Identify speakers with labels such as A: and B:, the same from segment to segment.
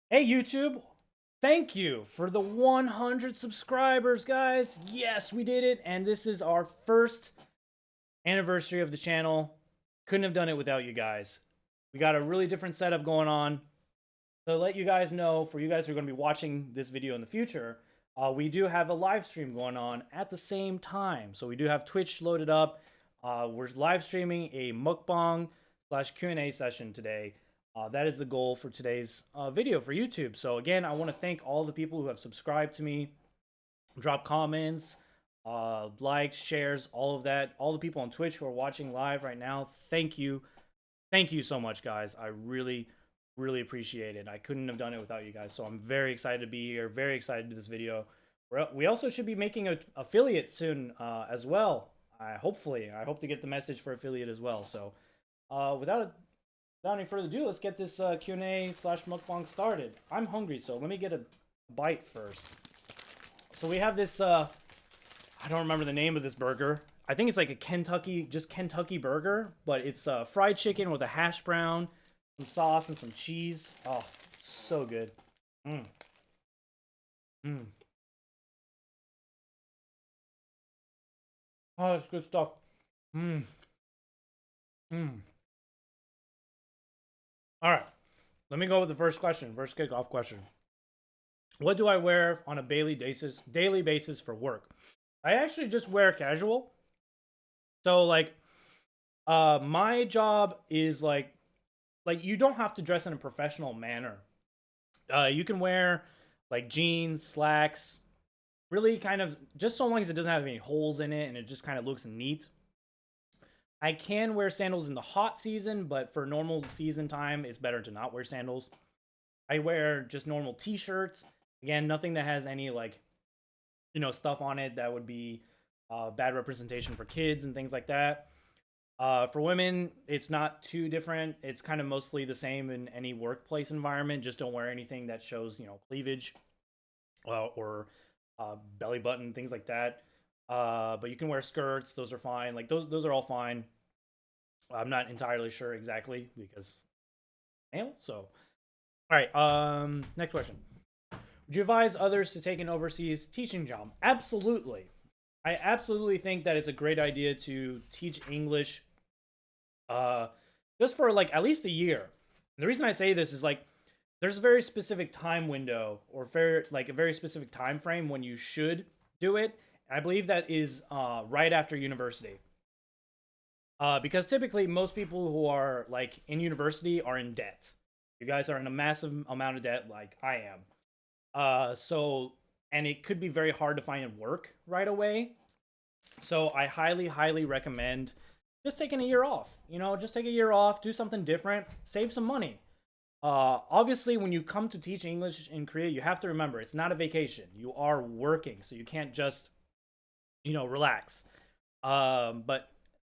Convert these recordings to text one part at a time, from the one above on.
A: Hey YouTube, thank you for the 100 subscribers, guys. Yes, we did it, and this is our first anniversary of the channel. Couldn't have done it without you guys. We got a really different setup going on. To let you guys know, for you guys who are going to be watching this video in the future, we do have a live stream going on at the same time. So we do have Twitch loaded up. We're live streaming a mukbang slash Q&A session today. That is the goal for today's video for YouTube. So again, I want to thank all the people who have subscribed to me, drop comments, likes, shares, all of that. All the people on Twitch who are watching live right now, thank you. Thank you so much, guys. I really appreciate it. I couldn't have done it without you guys. So I'm very excited to be here. Very excited to do this video. We also should be making an affiliate soon as well. Hopefully, I hope to get the message for affiliate as well. So without any further ado, let's get this Q&A slash mukbang started. I'm hungry, so let me get a bite first. So we have this, I don't remember the name of this burger. I think it's like a Kentucky burger, but it's fried chicken with a hash brown, some sauce, and some cheese. Oh, so good. Mmm. Mmm. Oh, that's good stuff. Mmm. Mmm. All right. Let me go with the first question. First kickoff question. What do I wear on a daily basis for work? I actually just wear casual. So like my job is like you don't have to dress in a professional manner. You can wear like jeans, slacks, really kind of just so long as it doesn't have any holes in it and it just kind of looks neat. I can wear sandals in the hot season, but for normal season time, it's better to not wear sandals. I wear just normal t-shirts. Again, nothing that has any like, stuff on it that would be bad representation for kids and things like that. For women, it's not too different. It's kind of mostly the same in any workplace environment. Just don't wear anything that shows, cleavage or belly button, things like that. But you can wear skirts; those are fine. Like those are all fine. I'm not entirely sure exactly because male. So, all right. Next question: would you advise others to take an overseas teaching job? Absolutely. I absolutely think that it's a great idea to teach English, uh, just for like at least a year. And the reason I say this is like there's a very specific time window or a very specific time frame when you should do it. I believe that is right after university. Because typically most people who are like in university are in debt. You guys are in a massive amount of debt, like I am. And it could be very hard to find work right away. So I highly recommend just taking a year off. Just take a year off, do something different, save some money. Obviously, when you come to teach English in Korea, you have to remember it's not a vacation. You are working, so you can't just, relax. But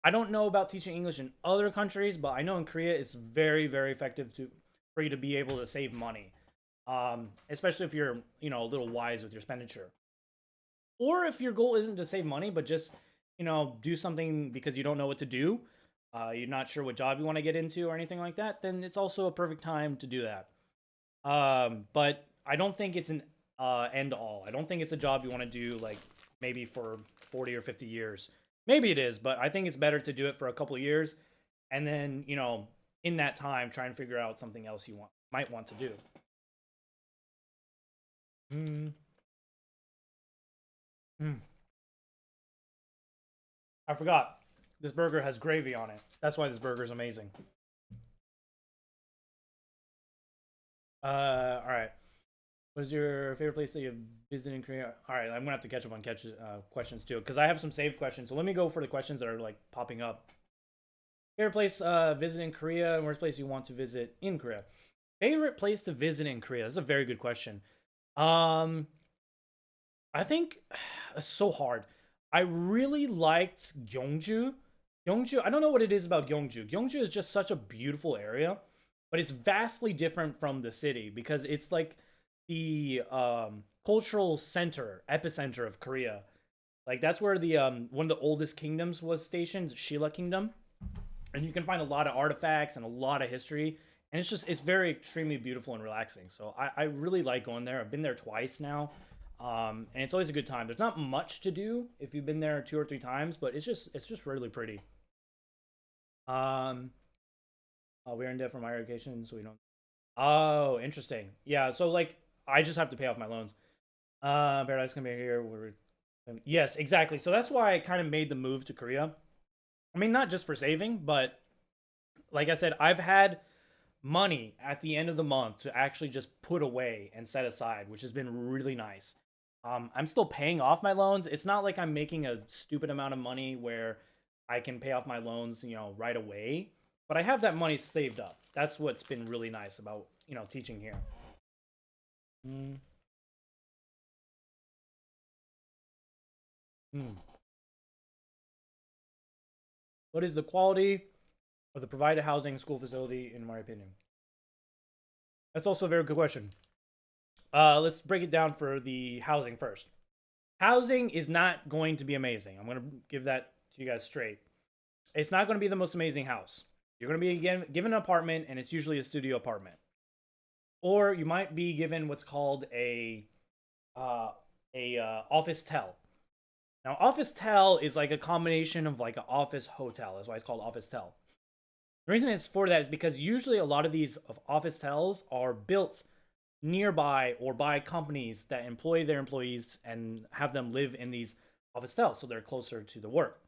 A: I don't know about teaching English in other countries, but I know in Korea it's very effective for you to be able to save money, especially if you're a little wise with your expenditure, or if your goal isn't to save money but just do something because you don't know what to do. You're not sure what job you want to get into or anything like that. Then it's also a perfect time to do that. But I don't think it's an end all. I don't think it's a job you want to do like maybe for 40 or 50 years. Maybe it is, but I think it's better to do it for a couple of years and then, in that time try and figure out something else you might want to do. Mm. Mm. I forgot. This burger has gravy on it. That's why this burger is amazing. All right. What is your favorite place that you've visited in Korea? All right, I'm gonna have to catch up on questions too, because I have some saved questions. So let me go for the questions that are like popping up. Favorite place visit in Korea, and worst place you want to visit in Korea? Favorite place to visit in Korea? That's a very good question. Um, I think it's so hard. I really liked Gyeongju. Gyeongju, I don't know what it is about Gyeongju. Gyeongju is just such a beautiful area, but it's vastly different from the city because it's like the cultural center, epicenter of Korea. Like that's where the one of the oldest kingdoms was stationed, Shilla Kingdom, and you can find a lot of artifacts and a lot of history and it's very extremely beautiful and relaxing. So I really like going there. I've been there twice now, and it's always a good time. There's not much to do if you've been there 2 or 3 times, but it's just really pretty. Um, we're in debt from higher education, so we don't. Oh, interesting. Yeah, so like I just have to pay off my loans. Paradise can be here. Yes, exactly. So that's why I kind of made the move to Korea. I mean, not just for saving, but like I said, I've had money at the end of the month to actually just put away and set aside, which has been really nice. I'm still paying off my loans. It's not like I'm making a stupid amount of money where I can pay off my loans, right away. But I have that money saved up. That's what's been really nice about, teaching here. Mm, mm. What is the quality of the provided housing school facility, in my opinion? That's also a very good question. Let's break it down for the housing first. Housing is not going to be amazing. I'm going to give that to you guys straight. It's not going to be the most amazing house. You're going to be given an apartment, and it's usually a studio apartment, or you might be given what's called uh, a office tel. Now, office tel is like a combination of like an office hotel. That's why it's called office tel. The reason it's for that is because usually a lot of these office tels are built nearby or by companies that employ their employees and have them live in these office tels, so they're closer to the work.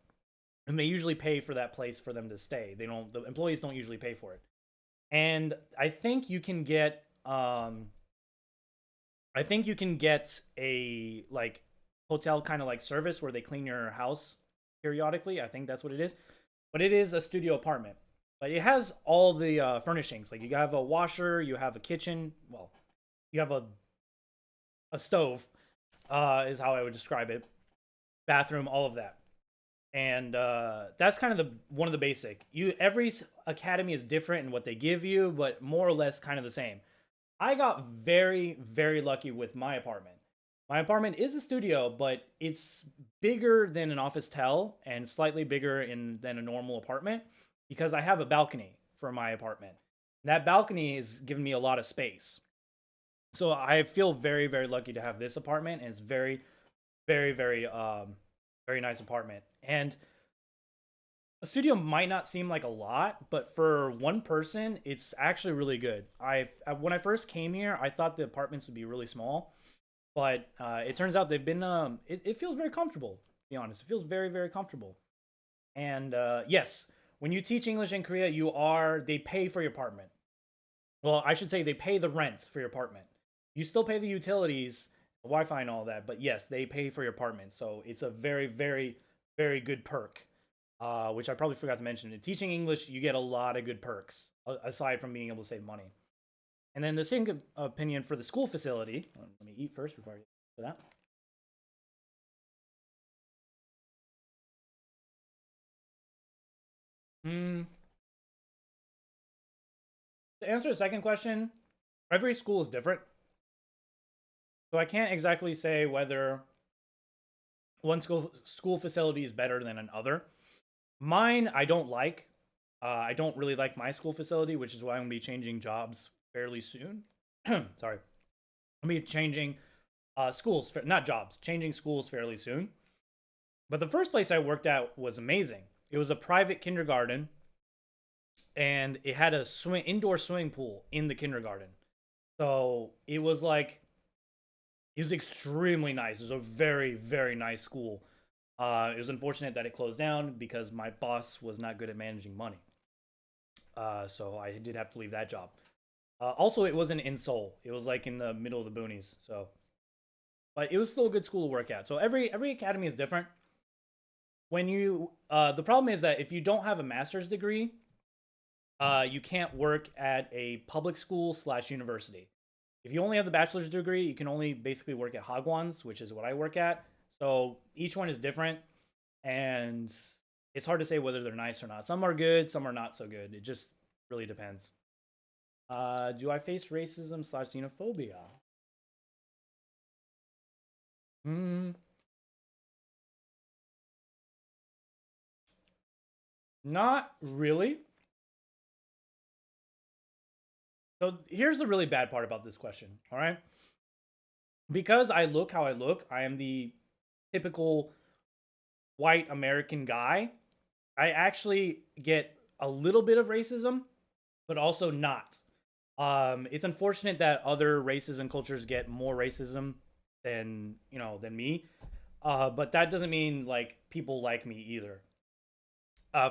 A: And they usually pay for that place for them to stay. The employees don't usually pay for it. And I think you can get a like hotel kind of like service where they clean your house periodically. I think that's what it is. But it is a studio apartment. But it has all the furnishings. Like you have a washer, you have a kitchen. Well, you have a stove, is how I would describe it. Bathroom, all of that. And that's kind of the one of the basic. Every academy is different in what they give you, but more or less kind of the same. I got very, very lucky with my apartment. My apartment is a studio, but it's bigger than an office tel and slightly bigger than a normal apartment because I have a balcony for my apartment. That balcony is giving me a lot of space. So I feel very, very lucky to have this apartment, and it's very, very, very nice apartment. And a studio might not seem like a lot, but for one person, it's actually really good. When I first came here, I thought the apartments would be really small, but it turns out they've been. It feels very comfortable. To be honest, it feels very, very comfortable. And yes, when you teach English in Korea, they pay for your apartment. Well, I should say they pay the rent for your apartment. You still pay the utilities, the Wi-Fi, and all that, but yes, they pay for your apartment. So it's a very, very, very good perk, which I probably forgot to mention. In teaching English, you get a lot of good perks aside from being able to save money. And then the same opinion for the school facility. Let me eat first before I get to that. Hmm. To answer the second question, every school is different. So I can't exactly say whether one school facility is better than another. Mine, I don't like. I don't really like my school facility, which is why I'm gonna be changing jobs fairly soon. Sorry, I'm gonna be changing schools, not jobs, changing schools fairly soon. But the first place I worked at was amazing. It was a private kindergarten, and it had a indoor swimming pool in the kindergarten. So it was extremely nice. It was a very, very nice school. It was unfortunate that it closed down because my boss was not good at managing money. So I did have to leave that job. Also, it wasn't in Seoul. It was like in the middle of the boonies. So, but it was still a good school to work at. So every academy is different. The problem is that if you don't have a master's degree, you can't work at a public school slash university. If you only have the bachelor's degree, you can only basically work at Hagwons, which is what I work at. So each one is different, and it's hard to say whether they're nice or not. Some are good, some are not so good. It just really depends. Do I face racism slash xenophobia? Hmm, not really. So here's the really bad part about this question. All right, because I look how I look, I am the typical white American guy. I actually get a little bit of racism, but also not. It's unfortunate that other races and cultures get more racism than than me. But that doesn't mean like people like me either.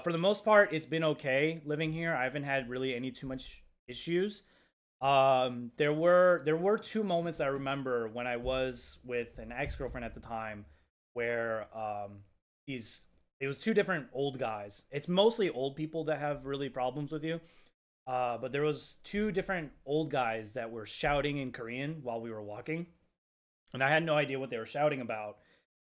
A: For the most part, it's been okay living here. I haven't had really any too much issues. There were two moments I remember when I was with an ex girlfriend at the time, where these it was two different old guys. It's mostly old people that have really problems with you. But there was two different old guys that were shouting in Korean while we were walking, and I had no idea what they were shouting about.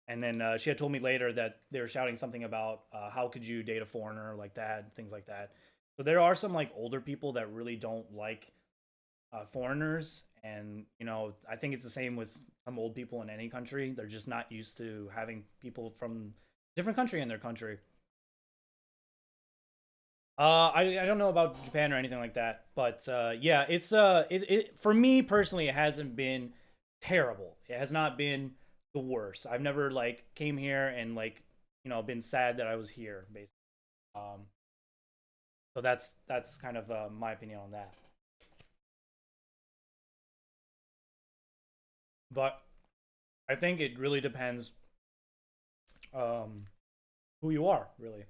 A: And then she had told me later that they were shouting something about how could you date a foreigner like that, things like that. So there are some like older people that really don't like foreigners, and I think it's the same with some old people in any country. They're just not used to having people from different country in their country. I don't know about Japan or anything like that, but yeah, it for me personally, it hasn't been terrible. It has not been the worst. I've never like came here and like been sad that I was here, basically. Um, so that's kind of my opinion on that. But I think it really depends um who you are, really.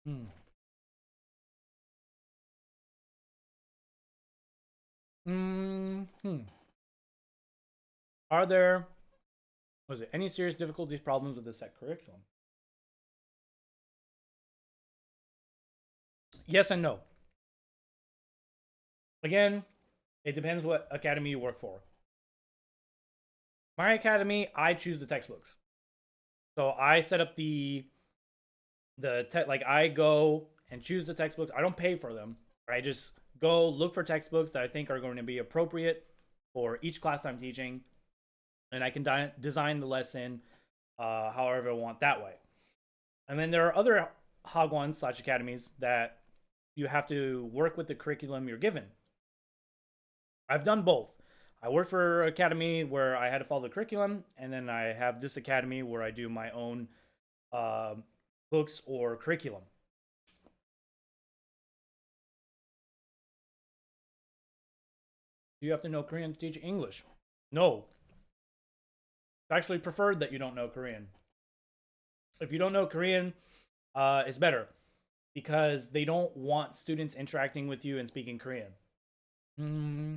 A: Hmm. Hmm. Are there was it any serious difficulties, problems with the set curriculum? Yes and no. Again, it depends what academy you work for. My academy, I choose the textbooks. So I set up like I go and choose the textbooks. I don't pay for them. I just go look for textbooks that I think are going to be appropriate for each class I'm teaching, and I can design the lesson however I want that way. And then there are other Hagwons slash academies that you have to work with the curriculum you're given. I've done both. I work for academy where I had to follow the curriculum, and then I have this academy where I do my own uh, books or curriculum. Do you have to know Korean to teach English? No. It's actually preferred that you don't know Korean. If you don't know Korean, it's better because they don't want students interacting with you and speaking Korean. Hmm.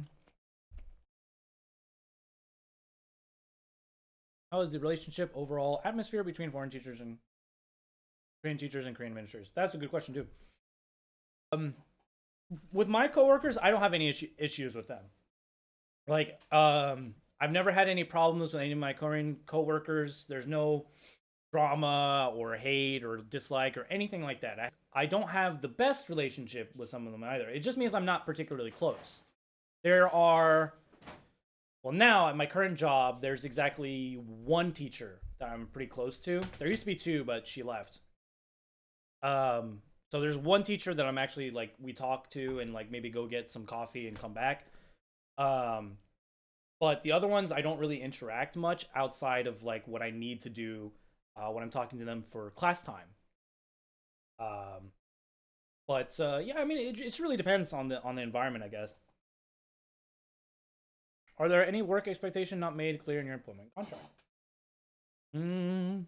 A: How is the relationship overall atmosphere between foreign teachers and Korean teachers and Korean administrators? That's a good question too. Um, with my coworkers, I don't have any issues with them. Like, I've never had any problems with any of my Korean coworkers. There's no drama or hate or dislike or anything like that. I don't have the best relationship with some of them either. It just means I'm not particularly close. There are, well, now at my current job, there's exactly one teacher that I'm pretty close to. There used to be two, but she left. Um, so there's one teacher that I'm actually like we talk to and like maybe go get some coffee and come back. Um, but the other ones I don't really interact much outside of like what I need to do when I'm talking to them for class time. Um, but yeah, I mean it really depends on the environment, I guess. Are there any work expectation not made clear in your employment contract? Mm,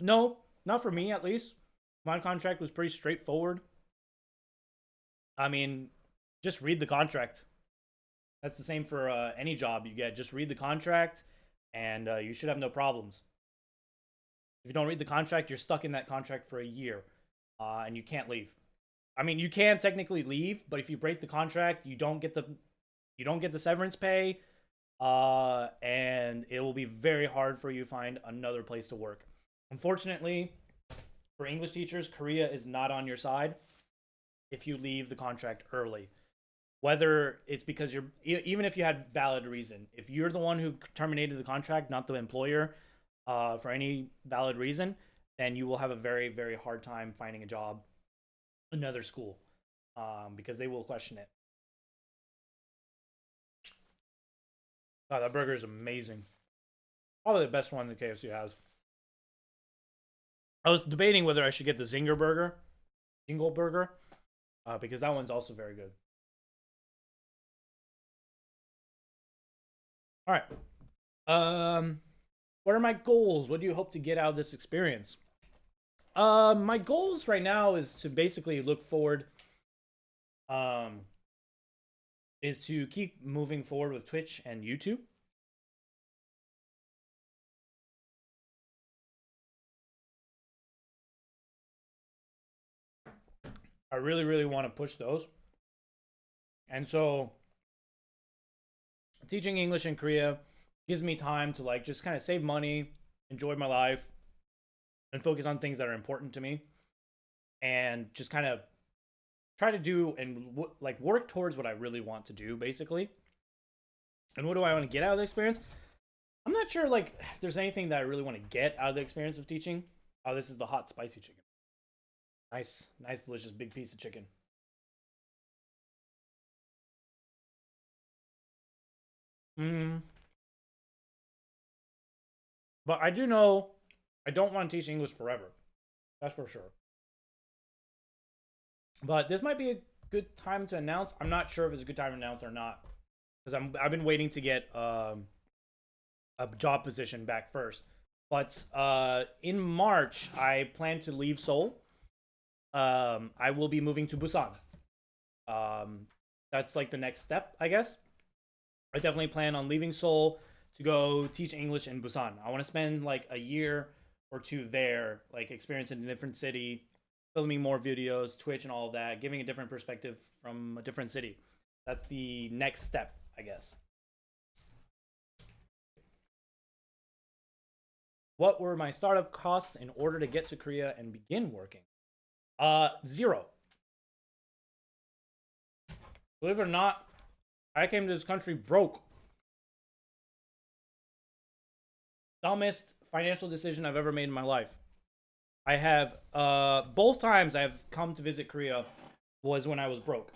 A: no, not for me at least. My contract was pretty straightforward. I mean, just read the contract. That's the same for any job you get. Just read the contract, and you should have no problems. If you don't read the contract, you're stuck in that contract for a year, and you can't leave. I mean, you can technically leave, but if you break the contract, you don't get the severance pay, and it will be very hard for you to find another place to work. Unfortunately, for English teachers, Korea is not on your side if you leave the contract early. Whether it's because even if you had valid reason, if you're the one who terminated the contract, not the employer, for any valid reason, then you will have a very hard time finding a job another school, because they will question it. God, that burger is amazing. Probably the best one that KFC has. I was debating whether I should get the Jingle Burger, because that one's also very good. All right. What are my goals? What do you hope to get out of this experience? My goals right now is to basically look forward. Um, is to keep moving forward with Twitch and YouTube. I really, really want to push those. And so teaching English in Korea gives me time to like just kind of save money, enjoy my life, and focus on things that are important to me, and just kind of try to do and like work towards what I really want to do, basically. And what do I want to get out of the experience? I'm not sure like if there's anything that I really want to get out of the experience of teaching. Oh, this is the hot spicy chicken. Nice, nice, delicious big piece of chicken. Mm, but I do know I don't want to teach English forever. That's for sure. But this might be a good time to announce. I'm not sure if it's a good time to announce or not, because I've been waiting to get a job position back first. But in March, I plan to leave Seoul. I will be moving to Busan. Um, that's like the next step, I guess. I definitely plan on leaving Seoul to go teach English in Busan. I want to spend like a year or two there, like experiencing a different city, filming more videos, Twitch, and all of that, giving a different perspective from a different city. That's the next step, I guess. What were my startup costs in order to get to Korea and begin working? Zero. Believe it or not, I came to this country broke. Dumbest financial decision I've ever made in my life. I have both times I've come to visit Korea was when I was broke.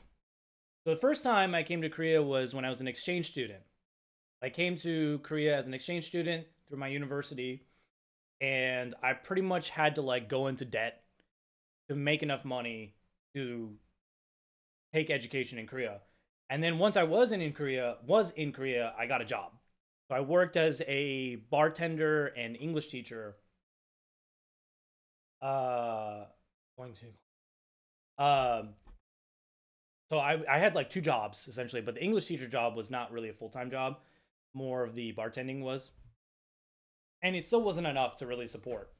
A: So the first time I came to Korea was when I was an exchange student. I came to Korea as an exchange student through my university, and I pretty much had to like go into debt to make enough money to take education in Korea. And then once I was in Korea, I got a job. So I worked as a bartender and English teacher. Uh, going to so I had like two jobs essentially, but the English teacher job was not really a full time job. More of the bartending was, and it still wasn't enough to really support.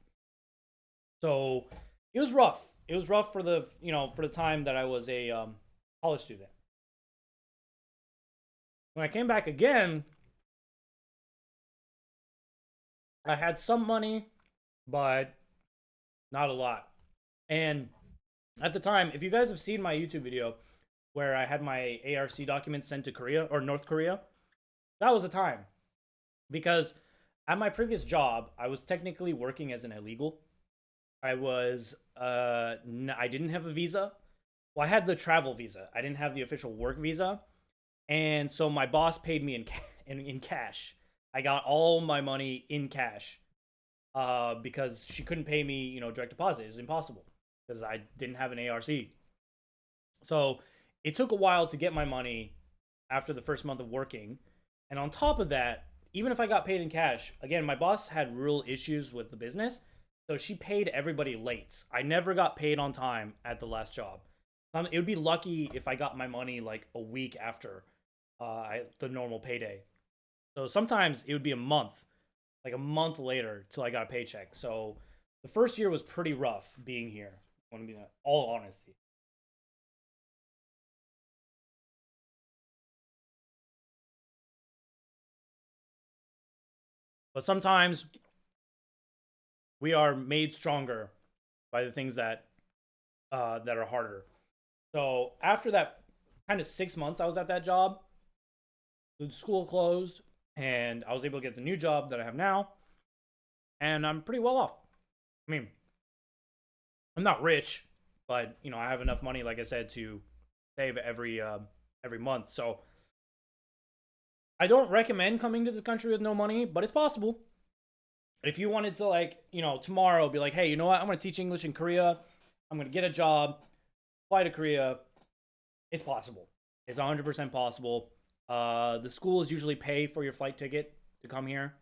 A: So it was rough. It was rough for the for the time that I was a college student. When I came back again, I had some money, but not a lot. And at the time, if you guys have seen my YouTube video where I had my ARC documents sent to Korea or North Korea, that was a time because at my previous job, I was technically working as an illegal. I didn't have a visa. Well, I had the travel visa. I didn't have the official work visa, and so my boss paid me in cash. I got all my money in cash, because she couldn't pay me, direct deposit. It was impossible because I didn't have an ARC. So it took a while to get my money after the first month of working, and on top of that, even if I got paid in cash, again, my boss had real issues with the business, so she paid everybody late. I never got paid on time at the last job. It would be lucky if I got my money like a week after the normal payday. So sometimes it would be a month, like a month later, till I got a paycheck. So the first year was pretty rough being here. I want to be in all honesty. But sometimes we are made stronger by the things that are harder. So after that kind of 6 months I was at that job, the school closed, and I was able to get the new job that I have now, and I'm pretty well off. I mean, I'm not rich, but you know, I have enough money, like I said, to save every month. So I don't recommend coming to this country with no money, but it's possible. If you wanted to, like, you know, tomorrow be like, hey, you know what? I'm gonna teach English in Korea. I'm gonna get a job, fly to Korea. It's possible. It's 100% possible. The schools usually pay for your flight ticket to come here.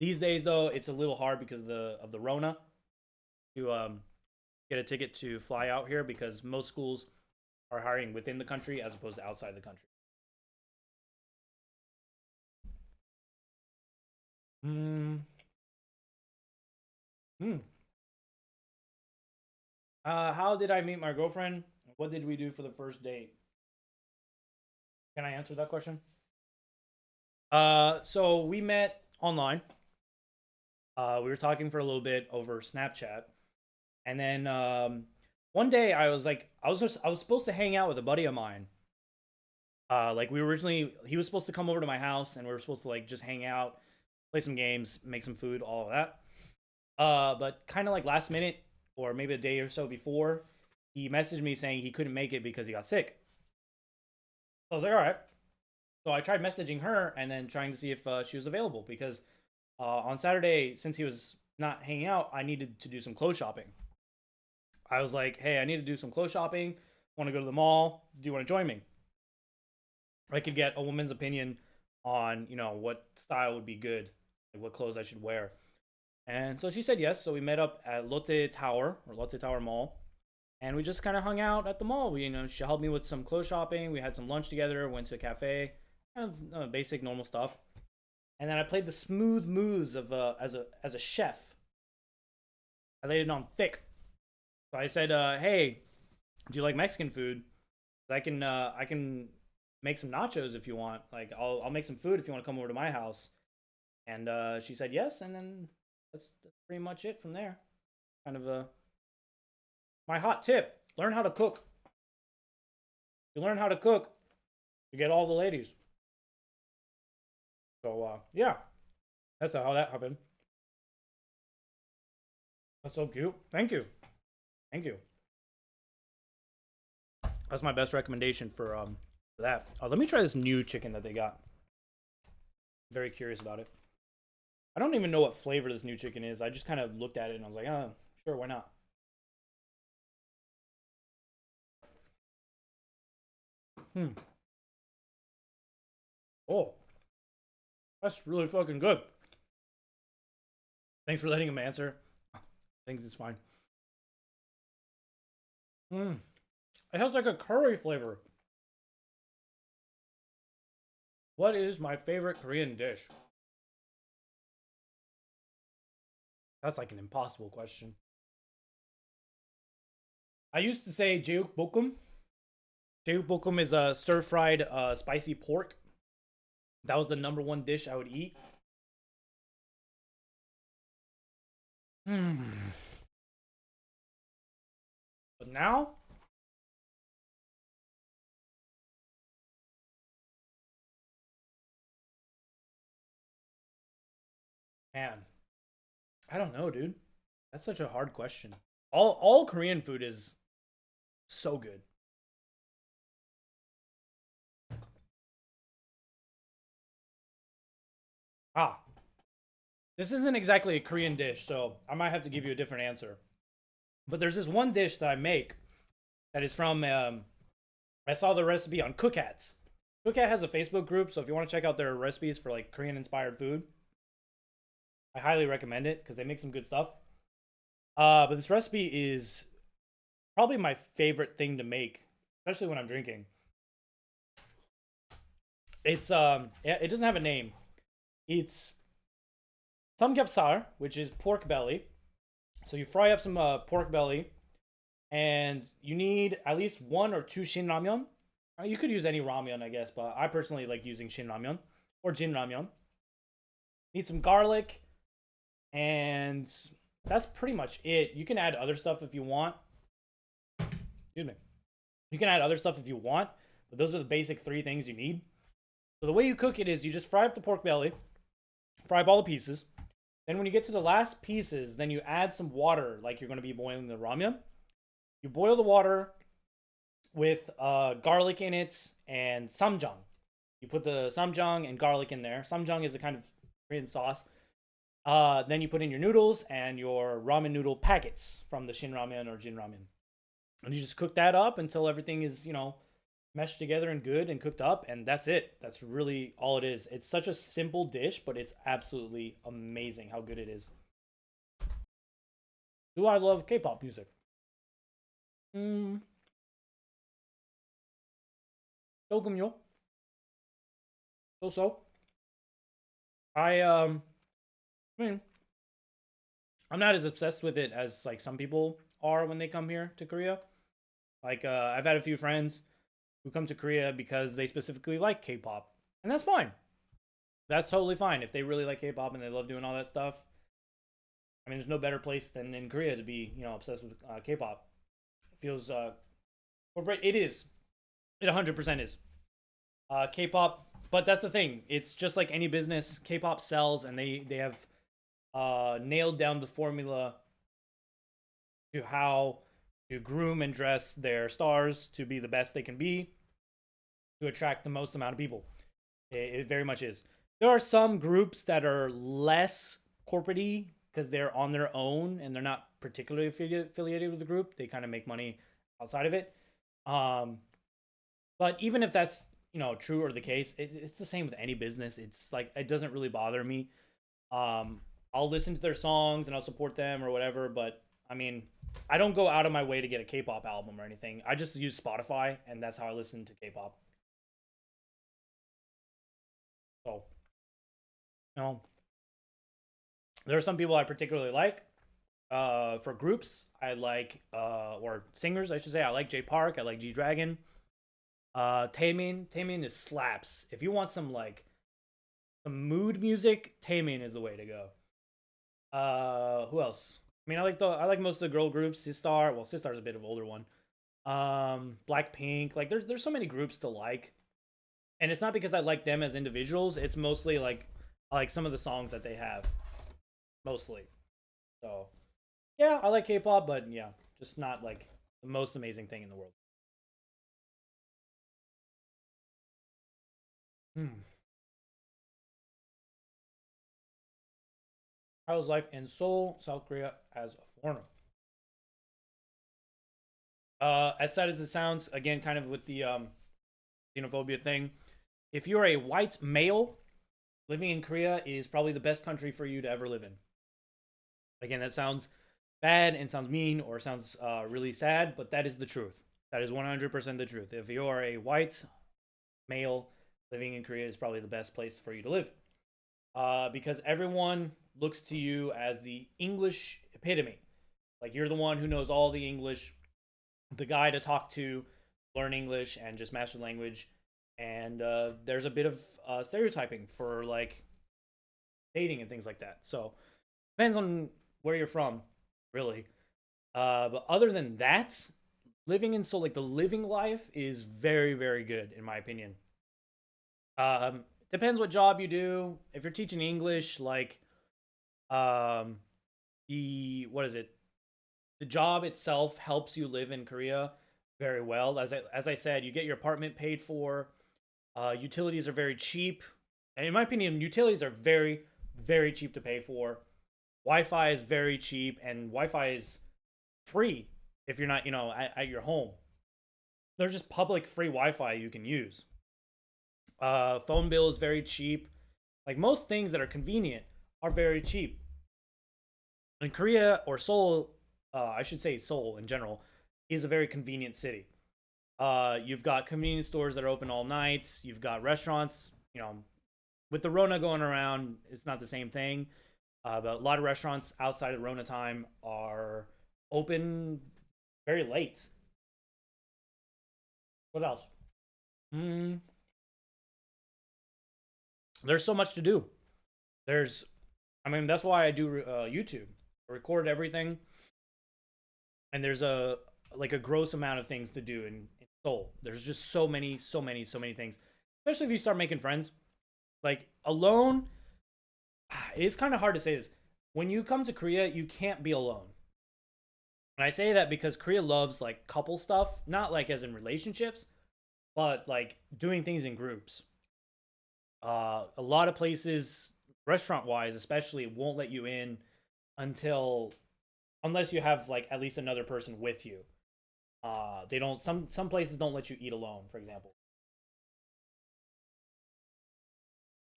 A: These days, though, it's a little hard because of the Rona to get a ticket to fly out here because most schools are hiring within the country as opposed to outside the country. Hmm. Hmm. How did I meet my girlfriend? What did we do for the first date? Can I answer that question? So we met online. We were talking for a little bit over Snapchat, and then one day I was like, I was supposed to hang out with a buddy of mine. Like we originally, he was supposed to come over to my house, and we were supposed to like just hang out, play some games, make some food, all of that. But kind of like last minute, or maybe a day or so before, he messaged me saying he couldn't make it because he got sick. So I was like, all right. So I tried messaging her and then trying to see if she was available because on Saturday, since he was not hanging out, I needed to do some clothes shopping. I was like, hey, I need to do some clothes shopping. Want to go to the mall? Do you want to join me? I could get a woman's opinion on, you know, what style would be good, like what clothes I should wear. And so she said yes. So we met up at Lotte Tower or Lotte Tower Mall, and we just kind of hung out at the mall. We, you know, she helped me with some clothes shopping. We had some lunch together. Went to a cafe, kind of basic normal stuff. And then I played the smooth moves of as a chef. I laid it on thick. So I said, "Hey, do you like Mexican food? I can make some nachos if you want. Like I'll make some food if you want to come over to my house." And she said yes, and then that's pretty much it from there. Kind of my hot tip: learn how to cook. You learn how to cook, you get all the ladies. So yeah, that's how that happened. That's so cute. Thank you, thank you. That's my best recommendation for that. Let me try this new chicken that they got. Very curious about it. I don't even know what flavor this new chicken is. I just kind of looked at it and I was like, oh, sure, why not? Hmm. Oh, that's really fucking good. Thanks for letting him answer. I think it's fine. Hmm. It has like a curry flavor. What is my favorite Korean dish? That's like an impossible question. I used to say jeukbokum. Jeukbokum is a stir-fried spicy pork. That was the number one dish I would eat. Hmm. But now, man, I don't know, dude. That's such a hard question. All Korean food is so good. Ah, this isn't exactly a Korean dish, so I might have to give you a different answer. But there's this one dish that I make that is from. I saw the recipe on Cookats. Cookat has a Facebook group, so if you want to check out their recipes for like Korean inspired food, I highly recommend it because they make some good stuff. But this recipe is probably my favorite thing to make, especially when I'm drinking. It's yeah, it doesn't have a name. It's samgyeopsal, which is pork belly. So you fry up some pork belly, and you need at least one or two shin ramyeon. You could use any ramyeon, I guess, but I personally like using shin ramyeon or jin ramyeon. Need some garlic, and that's pretty much it. You can add other stuff if you want. Excuse me. You can add other stuff if you want, but those are the basic three things you need. So the way you cook it is you just fry up the pork belly, fry up all the pieces. Then when you get to the last pieces, then you add some water like you're going to be boiling the ramyun. You boil the water with garlic in it and samjang. You put the samjang and garlic in there. Samjang is a kind of Korean sauce. Then you put in your noodles and your ramen noodle packets from the Shin Ramen or Jin Ramen. And you just cook that up until everything is, meshed together and good and cooked up. And that's it. That's really all it is. It's such a simple dish, but it's absolutely amazing how good it is. Do I love K-pop music? 조금요. So. I mean, I'm not as obsessed with it as like some people are when they come here to Korea. Like I've had a few friends who come to Korea because they specifically like K-pop, and that's fine. That's totally fine if they really like K-pop and they love doing all that stuff. I mean, there's no better place than in Korea to be, obsessed with K-pop. It feels corporate. It is. It 100% is. K-pop, but that's the thing. It's just like any business. K-pop sells, and they have nailed down the formula to how to groom and dress their stars to be the best they can be to attract the most amount of people. It very much is. There are some groups that are less corporate-y because they're on their own and they're not particularly affiliated with the group. They kind of make money outside of it. But even if that's true or the case, it's the same with any business. It's like it doesn't really bother me. I'll listen to their songs and I'll support them or whatever, but I mean, I don't go out of my way to get a K-pop album or anything. I just use Spotify, and that's how I listen to K-pop. So, there are some people I particularly like. For groups, I like, or singers, I should say, I like J Park, I like G Dragon. Taemin is slaps. If you want some some mood music, Taemin is the way to go. Who else? I mean, I like most of the girl groups. Sistar, well, Sistar's a bit of an older one. Blackpink. Like, there's so many groups to like, and it's not because I like them as individuals. It's mostly like I like some of the songs that they have, mostly. So, yeah, I like K-pop, but yeah, just not like the most amazing thing in the world. How's life in Seoul, South Korea, as a foreigner? As sad as it sounds, again, kind of with the xenophobia thing. If you're a white male, living in Korea is probably the best country for you to ever live in. Again, that sounds bad and sounds mean or sounds really sad, but that is the truth. That is 100% the truth. If you are a white male, living in Korea is probably the best place for you to live. Because everyone looks to you as the English epitome. Like, you're the one who knows all the English, the guy to talk to, learn English, and just master the language. And there's a bit of stereotyping for like dating and things like that. So depends on where you're from, really. But other than that, living in Seoul, like the living life is very, very good in my opinion. Depends what job you do. If you're teaching English, like um, the what is it? The job itself helps you live in Korea very well. As I said, you get your apartment paid for. Utilities are very cheap, and in my opinion, utilities are very, very cheap to pay for. Wi-Fi is very cheap, and Wi-Fi is free if you're not, at your home. There's just public free Wi-Fi you can use. Phone bill is very cheap. Like most things that are convenient are very cheap. In Korea or Seoul, I should say Seoul in general, is a very convenient city. You've got convenience stores that are open all night. You've got restaurants. With the Rona going around, it's not the same thing. But a lot of restaurants outside of Rona time are open very late. What else? Mm, there's so much to do. There's, I mean, that's why I do YouTube. I record everything, and there's a gross amount of things to do in Seoul. There's just so many, so many, so many things. Especially if you start making friends. Like alone, it's kind of hard to say this. When you come to Korea, you can't be alone. And I say that because Korea loves like couple stuff, not like as in relationships, but like doing things in groups. A lot of places, restaurant wise especially, won't let you in until unless you have like at least another person with you. They don't. Some places don't let you eat alone, for example.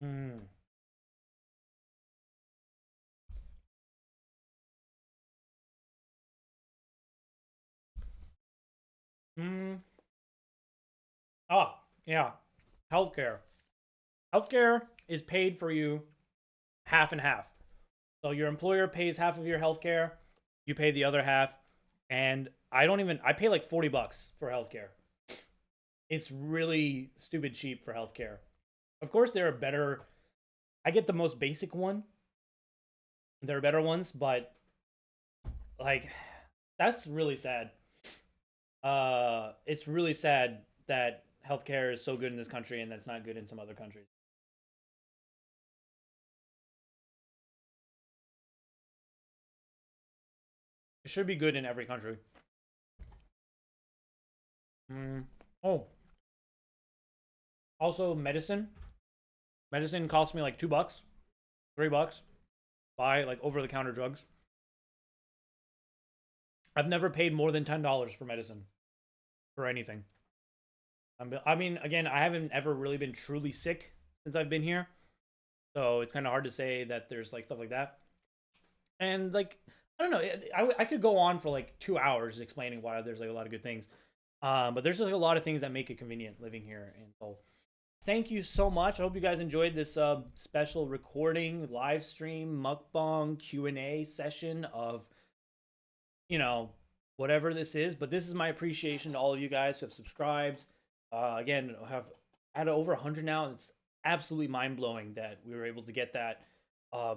A: Mm. Mm. Ah, yeah. Healthcare. Healthcare is paid for you half and half. So your employer pays half of your healthcare, you pay the other half, and I pay like $40 for healthcare. It's really stupid cheap for healthcare. Of course, there are better. I get the most basic one. There are better ones, but like that's really sad. It's really sad that healthcare is so good in this country and that's not good in some other countries. It should be good in every country. Mm. Oh, also medicine. Medicine costs me like $2, $3. Buy like over the counter drugs. I've never paid more than $10 for medicine for anything. I mean, again, I haven't ever really been truly sick since I've been here, so it's kind of hard to say that there's like stuff like that. And like, I don't know, I could go on for like 2 hours explaining why there's like a lot of good things. But there's like a lot of things that make it convenient living here. And so, thank you so much. I hope you guys enjoyed this special recording, live stream, mukbang Q&A session of whatever this is. But this is my appreciation to all of you guys who have subscribed. Again, I have had over 100 now. It's absolutely mind blowing that we were able to get that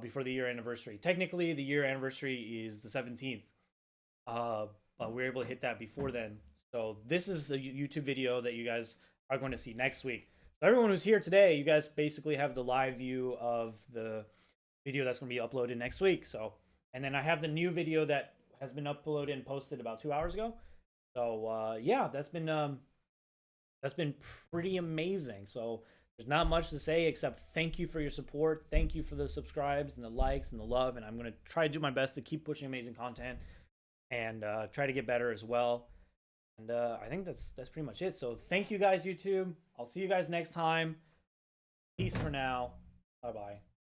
A: before the year anniversary. Technically, the year anniversary is the 17th, but we were able to hit that before then. So this is a YouTube video that you guys are going to see next week. So everyone who's here today, you guys basically have the live view of the video that's going to be uploaded next week. So, and then I have the new video that has been uploaded and posted about 2 hours ago. So yeah, that's been pretty amazing. So there's not much to say except thank you for your support. Thank you for the subscribes and the likes and the love. And I'm going to try to do my best to keep pushing amazing content and try to get better as well. And I think that's pretty much it. So thank you guys, YouTube. I'll see you guys next time. Peace for now. Bye bye.